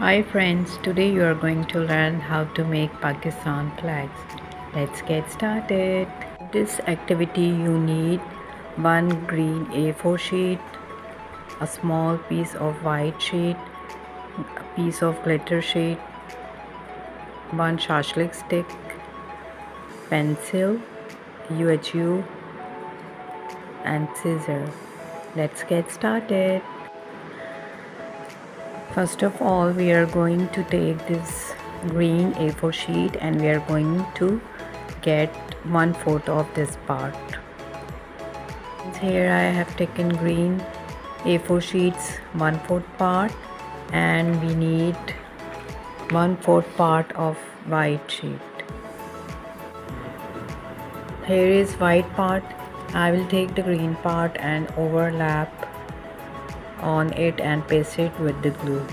Hi friends, today you are going to learn how to make Pakistan flags. Let's get started. This activity you need one green A4 sheet, a small piece of white sheet, a piece of glitter sheet, one shashlik stick, pencil, UHU and scissors. Let's get started. First of all, we are going to take this green A4 sheet and we are going to get 1/4 of this part. Here I have taken green A4 sheets 1/4 part and we need 1/4 part of white sheet. Here is white part. I will take the green part and overlap on it and paste it with the glue.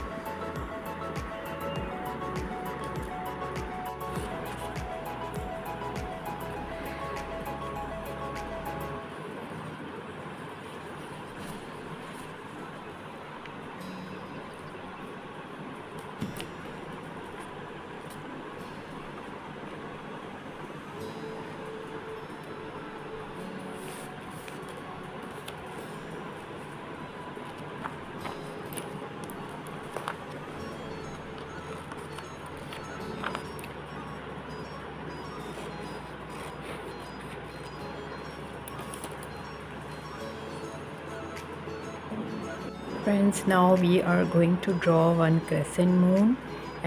Friends, now we are going to draw one crescent moon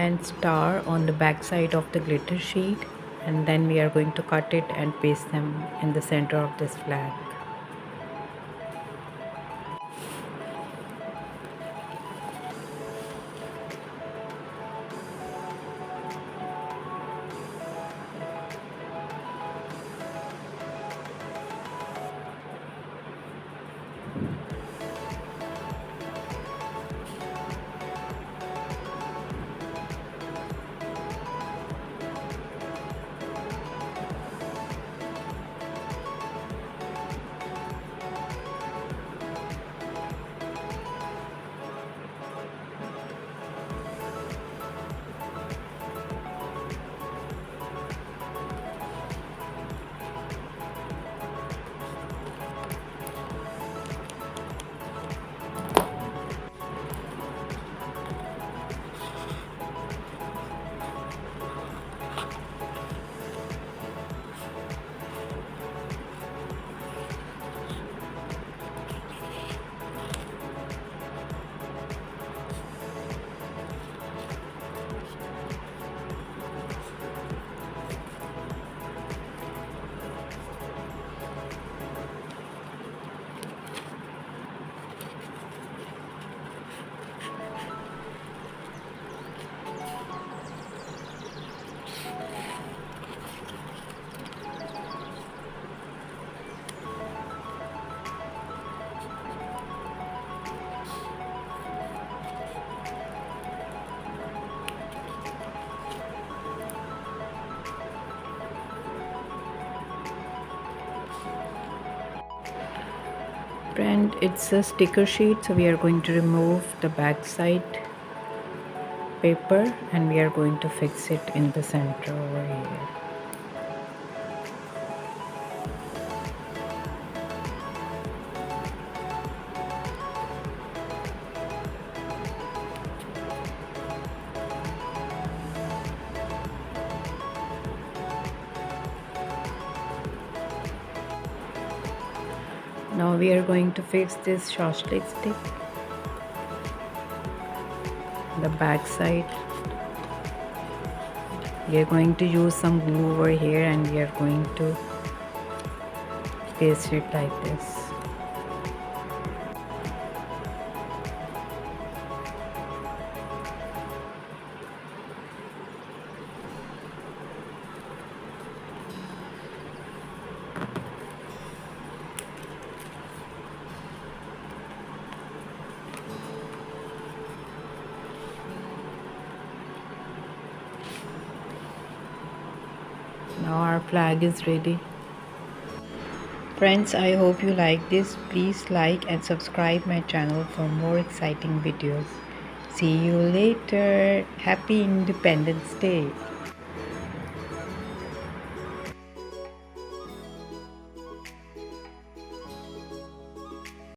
and star on the back side of the glitter sheet, and then we are going to cut it and paste them in the center of this flag. And it's a sticker sheet, so we are going to remove the back side paper and we are going to fix it in the center over here. Now we are going to fix this shashlik stick, the back side. We are going to use some glue over here and we are going to paste it like this. Now our flag is ready. Friends, I hope you like this. Please like and subscribe my channel for more exciting videos. See you later. Happy Independence Day.